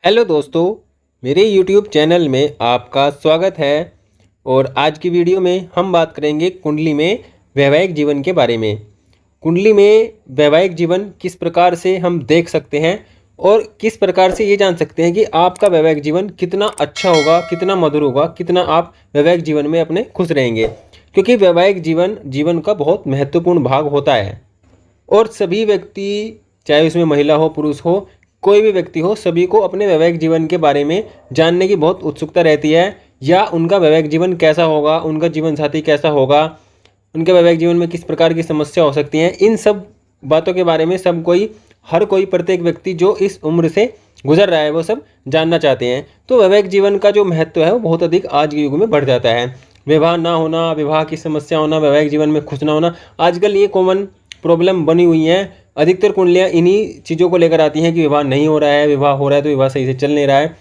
Hello दोस्तों, मेरे YouTube channel में आपका स्वागत है। और आज की वीडियो में हम बात करेंगे कुंडली में वैवाहिक जीवन के बारे में। कुंडली में वैवाहिक जीवन किस प्रकार से हम देख सकते हैं और किस प्रकार से ये जान सकते हैं कि आपका वैवाहिक जीवन कितना अच्छा होगा, कितना मधुर होगा, कितना आप वैवाहिक जीवन में अपने खुश रहेंगे। क्योंकि वैवाहिक जीवन का बहुत महत्वपूर्ण भाग होता है और सभी व्यक्ति, चाहे उसमें महिला हो पुरुष हो, कोई भी व्यक्ति हो, सभी को अपने वैवाहिक जीवन के बारे में जानने की बहुत उत्सुकता रहती है। या उनका वैवाहिक जीवन कैसा होगा, उनका जीवन साथी कैसा होगा, उनके वैवाहिक जीवन में किस प्रकार की समस्या हो सकती हैं, इन सब बातों के बारे में हर कोई प्रत्येक व्यक्ति जो इस उम्र से गुजर रहा है वो सब जानना चाहते हैं। तो वैवाहिक जीवन का जो महत्व है वो बहुत अधिक आज के युग में बढ़ जाता है। विवाह ना होना, विवाह की समस्या होना, वैवाहिक जीवन में खुश ना होना, आजकल ये कॉमन प्रॉब्लम बनी हुई हैं। अधिकतर कुंडलियाँ इन्हीं चीज़ों को लेकर आती हैं कि विवाह नहीं हो रहा है, विवाह हो रहा है तो विवाह सही से चल नहीं रहा है।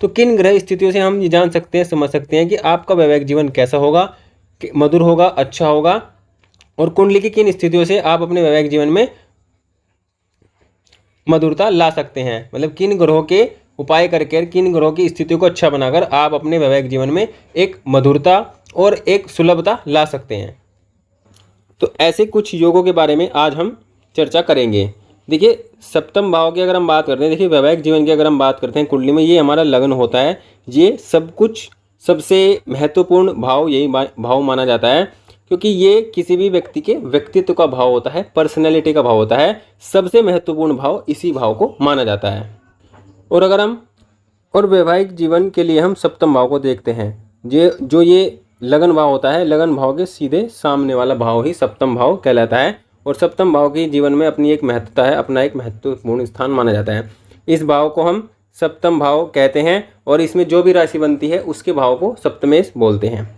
तो किन ग्रह स्थितियों से हम ये जान सकते हैं, समझ सकते हैं कि आपका वैवाहिक जीवन कैसा होगा, कि मधुर होगा, अच्छा होगा, और कुंडली की किन स्थितियों से आप अपने वैवाहिक जीवन में मधुरता ला सकते हैं। मतलब किन ग्रहों के उपाय करके, किन ग्रहों की स्थितियों को अच्छा बनाकर आप अपने वैवाहिक जीवन में एक मधुरता और एक सुलभता ला सकते हैं। तो ऐसे कुछ योगों के बारे में आज हम चर्चा करेंगे। देखिए, सप्तम भाव की अगर हम बात करते हैं, देखिए वैवाहिक जीवन की अगर हम बात करते हैं कुंडली में, ये हमारा लग्न होता है। ये सब कुछ सबसे महत्वपूर्ण भाव यही भाव माना जाता है, क्योंकि ये किसी भी व्यक्ति के व्यक्तित्व का भाव होता है, पर्सनैलिटी का भाव होता है। सबसे महत्वपूर्ण भाव इसी भाव को माना जाता है। और वैवाहिक जीवन के लिए हम सप्तम भाव को देखते हैं। ये लगन भाव होता है, लगन भाव के सीधे सामने वाला भाव ही सप्तम भाव कहलाता है। और सप्तम भाव की जीवन में अपनी एक महत्वता है, अपना एक महत्वपूर्ण स्थान माना जाता है। इस भाव को हम सप्तम भाव कहते हैं और इसमें जो भी राशि बनती है उसके भाव को सप्तमेश बोलते हैं।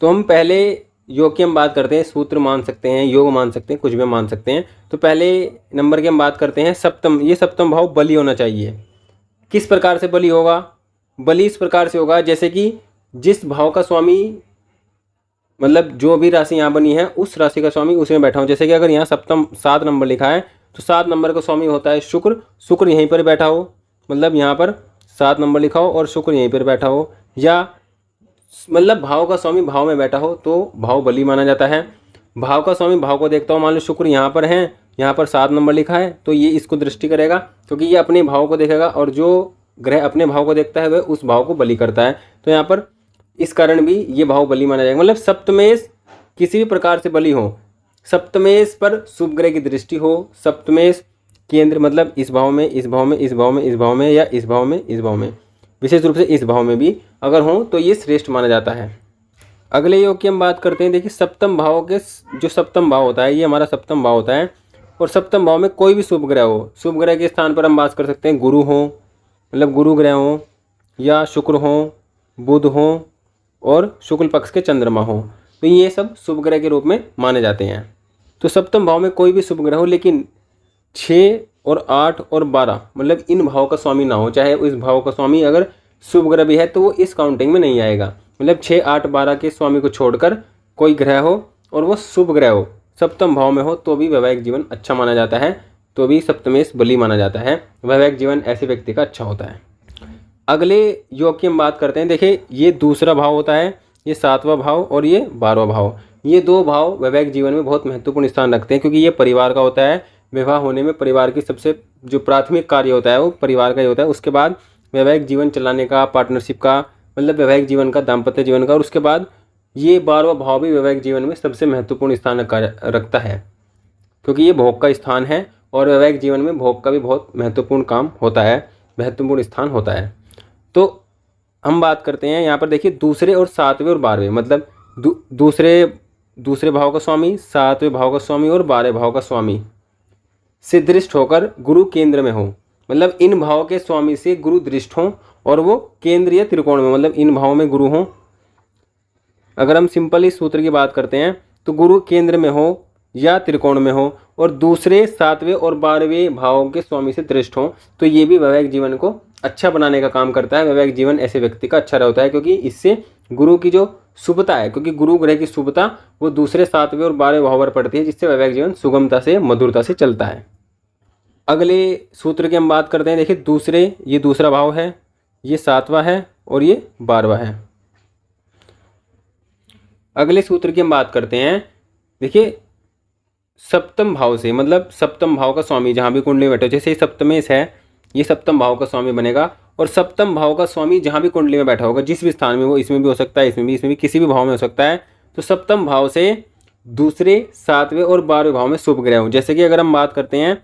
तो हम पहले योग की हम बात करते हैं, सूत्र मान सकते हैं, योग मान सकते हैं, कुछ भी मान सकते हैं। तो पहले नंबर की हम बात करते हैं सप्तम। ये सप्तम भाव बली होना चाहिए। किस प्रकार से बली होगा? बली इस प्रकार से होगा जैसे कि जिस भाव का स्वामी, मतलब जो भी राशि यहाँ बनी है उस राशि का स्वामी उसमें बैठा हो। जैसे कि अगर यहाँ सप्तम 7 नंबर लिखा है तो 7 नंबर का स्वामी होता है शुक्र। शुक्र यहीं पर बैठा हो, मतलब यहाँ पर 7 नंबर लिखा हो और शुक्र यहीं पर बैठा हो, या मतलब भाव का स्वामी भाव में बैठा हो तो भाव बली माना जाता है। भाव का स्वामी भाव को देखता हो, मान लो शुक्र यहाँ पर है, यहाँ पर 7 नंबर लिखा है, तो ये इसको दृष्टि करेगा क्योंकि ये अपने भाव को देखेगा और जो ग्रह अपने भाव को देखता है वह उस भाव को बली करता है। तो यहाँ पर इस कारण भी ये भाव बली माना जाएगा। मतलब सप्तमेश किसी भी प्रकार से बली हो, सप्तमेश पर शुभ ग्रह की दृष्टि हो, सप्तमेश केंद्र मतलब इस भाव में, इस भाव में, इस भाव में, इस भाव में, या इस भाव में, इस भाव में, विशेष रूप से इस भाव में भी अगर हो तो ये श्रेष्ठ माना जाता है। अगले योग की हम बात करते हैं। देखिए, सप्तम भाव के जो सप्तम भाव होता है ये हमारा सप्तम भाव होता है। और सप्तम भाव में कोई भी शुभ ग्रह हो, शुभ ग्रह के स्थान पर हम बात कर सकते हैं गुरु हो, मतलब गुरु ग्रह हो, या शुक्र हो, बुध हो, और शुक्ल पक्ष के चंद्रमा हो, तो ये सब शुभ ग्रह के रूप में माने जाते हैं। तो सप्तम भाव में कोई भी शुभ ग्रह हो, लेकिन 6 और 8 और 12 मतलब इन भाव का स्वामी ना हो। चाहे इस भाव का स्वामी अगर शुभ ग्रह भी है तो वो इस काउंटिंग में नहीं आएगा। मतलब 6, 8, 12 के स्वामी को छोड़कर कोई ग्रह हो और वो शुभ ग्रह हो, सप्तम भाव में हो, तो भी वैवाहिक जीवन अच्छा माना जाता है, तो भी सप्तमेश बली माना जाता है। वैवाहिक जीवन ऐसे व्यक्ति का अच्छा होता है। अगले योग की हम बात करते हैं। देखिए, ये दूसरा भाव होता है, ये 7वां भाव और ये 12वां भाव। ये दो भाव वैवाहिक जीवन में बहुत महत्वपूर्ण स्थान रखते हैं, क्योंकि ये परिवार का होता है। विवाह होने में परिवार की सबसे जो प्राथमिक कार्य होता है वो परिवार का ही होता है। उसके बाद वैवाहिक जीवन चलाने का, पार्टनरशिप का, मतलब वैवाहिक जीवन का, दाम्पत्य जीवन का, और उसके बाद ये 12वां भाव भी वैवाहिक जीवन में सबसे महत्वपूर्ण स्थान रखता है, क्योंकि ये भोग का स्थान है और वैवाहिक जीवन में भोग का भी बहुत महत्वपूर्ण काम होता है, महत्वपूर्ण स्थान होता है। तो हम बात करते हैं यहाँ पर। देखिए, दूसरे और 7वें और 12वें, मतलब दूसरे भाव का स्वामी, 7वें भाव का स्वामी और 12वें भाव का स्वामी से दृष्ट होकर गुरु केंद्र में हो। मतलब इन भाव के स्वामी से गुरु दृष्ट हो और वो केंद्र या त्रिकोण में, मतलब इन भावों में गुरु हो। अगर हम सिंपल इस सूत्र की बात करते हैं तो गुरु केंद्र में हो या त्रिकोण में हो और दूसरे 7वें और 12वें भावों के स्वामी से दृष्ट हो, तो ये भी वैवाहिक जीवन को अच्छा बनाने का काम करता है। वैवाहिक जीवन ऐसे व्यक्ति का अच्छा रहता है, क्योंकि इससे गुरु की जो शुभता है, क्योंकि गुरु ग्रह की शुभता वो दूसरे 7वें और 12वें भाव पर पड़ती है, जिससे वैवाहिक जीवन सुगमता से, मधुरता से चलता है। अगले सूत्र की हम बात करते हैं। देखिए दूसरे, ये दूसरा भाव है, ये 7वां है और ये 12वां है। अगले सूत्र की हम बात करते हैं। देखिए सप्तम भाव से, मतलब सप्तम भाव का स्वामी जहाँ भी कुंडली में बैठे, जैसे सप्तमेश है, ये सप्तम भाव का स्वामी बनेगा। और सप्तम भाव का स्वामी जहाँ भी कुंडली में बैठा होगा, जिस भी स्थान में, वो इसमें भी हो सकता है, इसमें भी, किसी भी भाव में हो सकता है। तो सप्तम भाव से दूसरे, 7वें और 12वें भाव में शुभ ग्रह हो। जैसे कि अगर हम बात करते हैं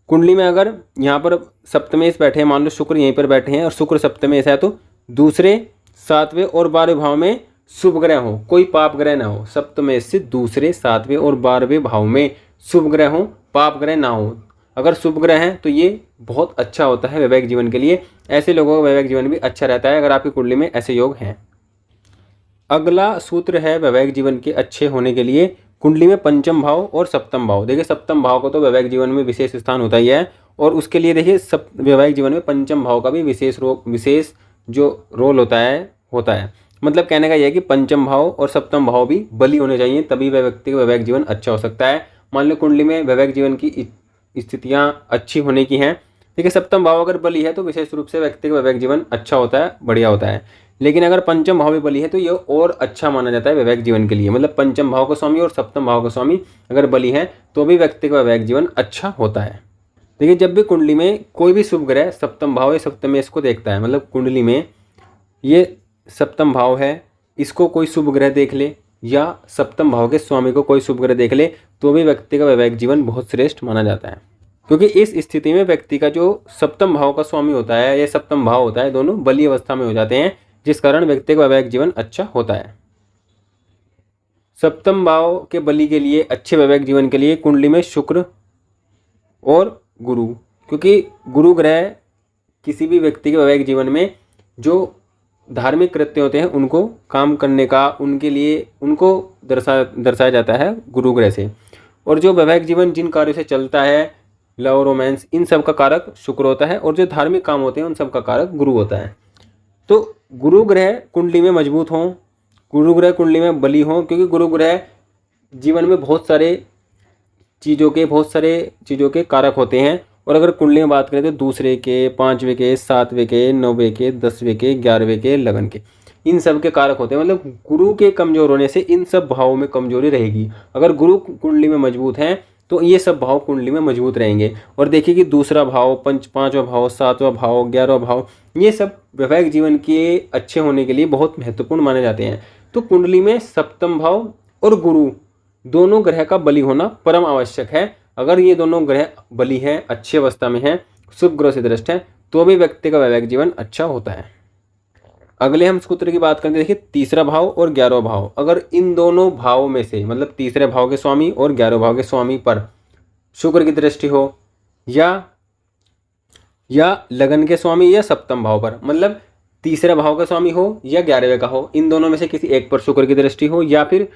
कुंडली में, अगर यहाँ पर सप्तमेश बैठे हैं, मान लो शुक्र यहीं पर बैठे हैं और शुक्र सप्तमेश है, तो दूसरे, 7वें और 12वें भाव में शुभ ग्रह हो, कोई पाप ग्रह ना हो। सप्तमेश से दूसरे, 7वें और 12वें भाव में शुभ ग्रह हो, पाप ग्रह ना हो। अगर शुभ ग्रह हैं तो ये बहुत अच्छा होता है वैवाहिक जीवन के लिए। ऐसे लोगों का वैवाहिक जीवन भी अच्छा रहता है अगर आपकी कुंडली में ऐसे योग हैं। अगला सूत्र है वैवाहिक जीवन के अच्छे होने के लिए कुंडली में पंचम भाव और सप्तम भाव। देखिए सप्तम भाव को तो वैवाहिक जीवन में विशेष स्थान होता ही है, और उसके लिए देखिए वैवाहिक जीवन में पंचम भाव का भी विशेष जो रोल होता है। मतलब कहने का यह है कि पंचम भाव और सप्तम भाव भी बली होने चाहिए, तभी वह व्यक्ति का वैवाहिक जीवन अच्छा हो सकता है। मान लो कुंडली में वैवाहिक जीवन की स्थितियां अच्छी होने की हैं, ठीक है, सप्तम भाव अगर बली है तो विशेष रूप से व्यक्ति का वैवाहिक जीवन अच्छा होता है, बढ़िया होता है। लेकिन अगर पंचम भाव भी बली है तो ये और अच्छा माना जाता है वैवाहिक जीवन के लिए। मतलब पंचम भाव का स्वामी और सप्तम भाव का स्वामी अगर बली है तो भी व्यक्ति का वैवाहिक जीवन अच्छा होता है। देखिए जब भी कुंडली में कोई भी शुभ ग्रह सप्तम भाव या सप्तमेश को देखता है, मतलब कुंडली में ये सप्तम भाव है, इसको कोई शुभ ग्रह देख ले या सप्तम भाव के स्वामी को कोई शुभ ग्रह देख ले, तो भी व्यक्ति का वैवाहिक जीवन बहुत श्रेष्ठ माना जाता है। क्योंकि इस स्थिति में व्यक्ति का जो सप्तम भाव का स्वामी होता है या सप्तम भाव होता है, दोनों बली अवस्था में हो जाते हैं, जिस कारण व्यक्ति का वैवाहिक जीवन अच्छा होता है। सप्तम भाव के बली के लिए, अच्छे वैवाहिक जीवन के लिए कुंडली में शुक्र और गुरु, क्योंकि गुरु ग्रह किसी भी व्यक्ति के वैवाहिक जीवन में जो धार्मिक कृत्य होते हैं उनको काम करने का, उनके लिए उनको दर्शाया जाता है गुरु ग्रह से। और जो वैवाहिक जीवन जिन कार्यों से चलता है, लव, रोमांस, इन सब का कारक शुक्र होता है, और जो धार्मिक काम होते हैं उन सब का कारक गुरु होता है। तो गुरु ग्रह कुंडली में मजबूत हों, गुरु ग्रह कुंडली में बली हों, क्योंकि गुरु ग्रह जीवन में बहुत सारे चीज़ों के कारक होते हैं। और अगर कुंडली में बात करें तो दूसरे के, 5वें के, 7वें के, 9वें के, 10वें के, 11वें के, लगन के, इन सब के कारक होते हैं। मतलब गुरु के कमजोर होने से इन सब भावों में कमजोरी रहेगी। अगर गुरु कुंडली में मजबूत हैं तो ये सब भाव कुंडली में मजबूत रहेंगे। और देखिए कि दूसरा भाव, 5वां भाव, 7वां भाव, 11वां भाव, ये सब वैवाहिक जीवन के अच्छे होने के लिए बहुत महत्वपूर्ण माने जाते हैं। तो कुंडली में सप्तम भाव और गुरु दोनों ग्रह का बली होना परम आवश्यक है। अगर ये दोनों ग्रह बली हैं, अच्छी अवस्था में हैं, शुभ ग्रह से दृष्ट हैं, तो भी व्यक्ति का वैवाहिक जीवन अच्छा होता है। अगले हम सूत्र की बात करें, देखिए तीसरा भाव और 11वां भाव, अगर इन दोनों भावों में से, मतलब तीसरे भाव के स्वामी और 11वें भाव के स्वामी पर शुक्र की दृष्टि हो या लगन के स्वामी या सप्तम भाव पर, मतलब तीसरे भाव का स्वामी हो या 11वें का हो, इन दोनों में से किसी एक पर शुक्र की दृष्टि हो, या फिर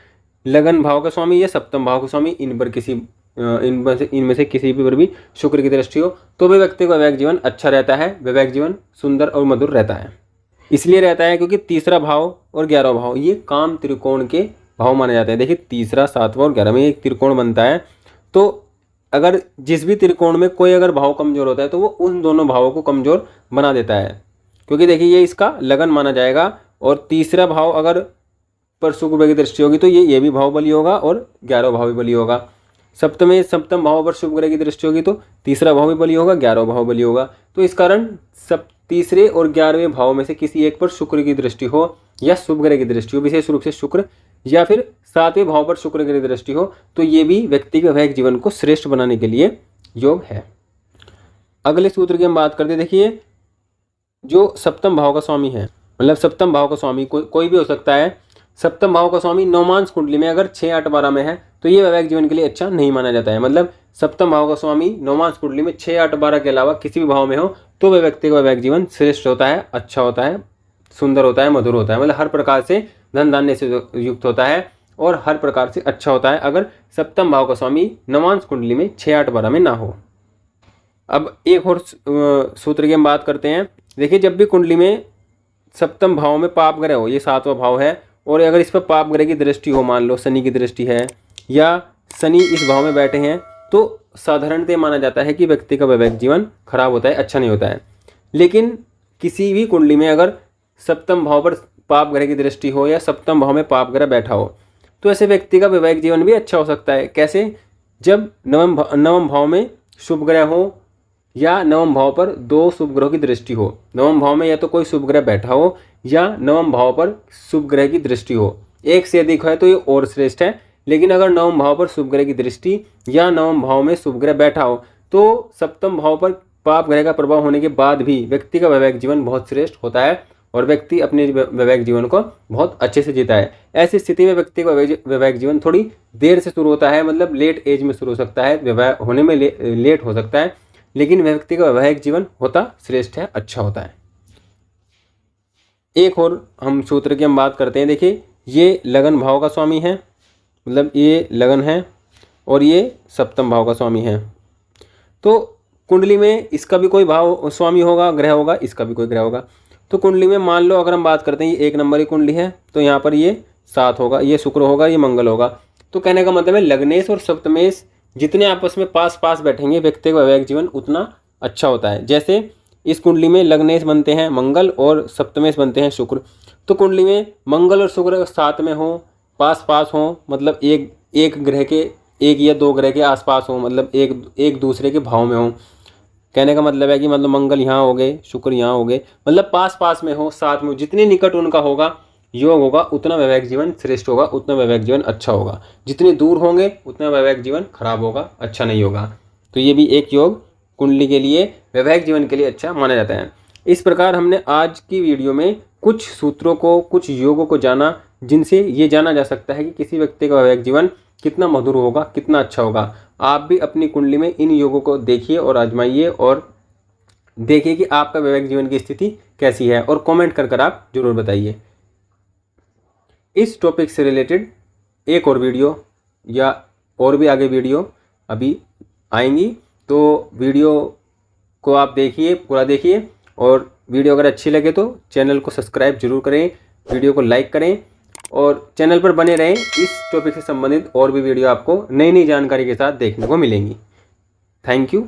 लगन भाव का स्वामी या सप्तम भाव का स्वामी, इनमें से किसी भी पर भी शुक्र की दृष्टि हो, तो भी व्यक्ति का वैवाहिक जीवन अच्छा रहता है, वैवाहिक जीवन सुंदर और मधुर रहता है। इसलिए रहता है क्योंकि तीसरा भाव और 11वां भाव ये काम त्रिकोण के भाव माने जाते हैं। देखिए तीसरा, 7वां और 11वां में एक त्रिकोण बनता है, तो अगर जिस भी त्रिकोण में कोई अगर भाव कमजोर होता है तो वो उन दोनों भावों को कमजोर बना देता है। क्योंकि देखिए ये इसका लगन माना जाएगा, और तीसरा भाव अगर पर शुक्र की दृष्टि होगी तो ये भी भाव बली होगा और 11वां भाव भी बली होगा। सप्तम भाव पर शुभ ग्रह की दृष्टि होगी तो तीसरा भाव भी बली होगा, 11वां भाव बली होगा। तो इस कारण तीसरे और 11वें भाव में से किसी एक पर शुक्र की दृष्टि हो या शुभ ग्रह की दृष्टि हो, विशेष रूप से शुक्र, या फिर 7वें भाव पर शुक्र की दृष्टि हो, तो ये भी व्यक्ति के वैवाहिक जीवन को श्रेष्ठ बनाने के लिए योग है। अगले सूत्र की हम बात करते हैं। देखिए जो सप्तम भाव का स्वामी है, मतलब सप्तम भाव का स्वामी कोई भी हो सकता है। सप्तम भाव का स्वामी नवमांश कुंडली में अगर 6, 8, 12 में है तो ये वैवाहिक जीवन के लिए अच्छा नहीं माना जाता है। मतलब सप्तम भाव का स्वामी नवमांश कुंडली में 6, 8, 12 के अलावा किसी भी भाव में हो तो वह व्यक्ति का वैवाहिक जीवन श्रेष्ठ होता है, अच्छा होता है, सुंदर होता है, मधुर होता है। मतलब हर प्रकार से धन धान्य से युक्त होता है और हर प्रकार से अच्छा होता है, अगर सप्तम भाव का स्वामी नवमांश कुंडली में 6, 8, 12 में ना हो। अब एक और सूत्र की हम बात करते हैं। देखिए जब भी कुंडली में सप्तम भाव में पाप ग्रह हो, ये 7वां भाव है, और अगर इस पर पाप ग्रह की दृष्टि हो, मान लो शनि की दृष्टि है या शनि इस भाव में बैठे हैं, तो साधारणतः माना जाता है कि व्यक्ति का वैवाहिक जीवन खराब होता है, अच्छा नहीं होता है। लेकिन किसी भी कुंडली में अगर सप्तम भाव पर पाप ग्रह की दृष्टि हो या सप्तम भाव में पाप ग्रह बैठा हो तो ऐसे व्यक्ति का वैवाहिक जीवन भी अच्छा हो सकता है। कैसे? जब नवम भाव में शुभ ग्रह हो या नवम भाव पर दो शुभ ग्रहों की दृष्टि हो। नवम भाव में या तो कोई शुभ ग्रह बैठा हो या नवम भाव पर शुभ ग्रह की दृष्टि हो, एक से अधिक है तो ये और श्रेष्ठ है। लेकिन अगर नवम भाव पर शुभ ग्रह की दृष्टि या नवम भाव में शुभ ग्रह बैठा हो तो सप्तम भाव पर पाप ग्रह का प्रभाव होने के बाद भी व्यक्ति का वैवाहिक जीवन बहुत श्रेष्ठ होता है और व्यक्ति अपने वैवाहिक जीवन को बहुत अच्छे से जीता है। ऐसी स्थिति में व्यक्ति का वैवाहिक जीवन थोड़ी देर से शुरू होता है, मतलब लेट एज में शुरू हो सकता है, विवाह होने में लेट हो सकता है, लेकिन व्यक्ति का वैवाहिक जीवन होता श्रेष्ठ है, अच्छा होता है। एक और हम सूत्र की हम बात करते हैं। देखिए, ये लगन भाव का स्वामी है, मतलब ये लगन है और ये सप्तम भाव का स्वामी है। तो कुंडली में इसका भी कोई भाव स्वामी होगा, ग्रह होगा, इसका भी कोई ग्रह होगा। तो कुंडली में मान लो अगर हम बात करते हैं ये 1 नंबर की कुंडली है तो यहाँ पर ये 7 होगा, ये शुक्र होगा, ये मंगल होगा। तो कहने का मतलब है लग्नेश और सप्तमेश जितने आपस में पास पास बैठेंगे व्यक्ति का वैवाहिक जीवन उतना अच्छा होता है। जैसे इस कुंडली में लग्नेश बनते हैं मंगल और सप्तमेश बनते हैं शुक्र। तो कुंडली में मंगल और शुक्र साथ में हो, पास पास हो, मतलब एक ग्रह के, एक या दो ग्रह के आसपास हो, मतलब एक दूसरे के भाव में हो। कहने का मतलब है कि मतलब मंगल यहाँ हो गए, शुक्र यहाँ हो गए, मतलब पास पास में हो, साथ में हो, जितने निकट उनका होगा योग होगा उतना वैवाहिक जीवन श्रेष्ठ होगा, उतना वैवाहिक जीवन अच्छा होगा। जितने दूर होंगे उतना वैवाहिक जीवन खराब होगा, अच्छा नहीं होगा। तो ये भी एक योग कुंडली के लिए, वैवाहिक जीवन के लिए अच्छा माना जाता है। इस प्रकार हमने आज की वीडियो में कुछ सूत्रों को, कुछ योगों को जाना जिनसे ये जाना जा सकता है कि किसी व्यक्ति का वैवाहिक जीवन कितना मधुर होगा, कितना अच्छा होगा। आप भी अपनी कुंडली में इन योगों को देखिए और आजमाइए और देखिए कि आपका वैवाहिक जीवन की स्थिति कैसी है और कमेंट कर आप जरूर बताइए। इस टॉपिक से रिलेटेड एक और वीडियो या और भी आगे वीडियो अभी आएंगी, तो वीडियो को आप देखिए, पूरा देखिए, और वीडियो अगर अच्छी लगे तो चैनल को सब्सक्राइब जरूर करें, वीडियो को लाइक करें और चैनल पर बने रहें। इस टॉपिक से संबंधित और भी वीडियो आपको नई नई जानकारी के साथ देखने को मिलेंगी। Thank you.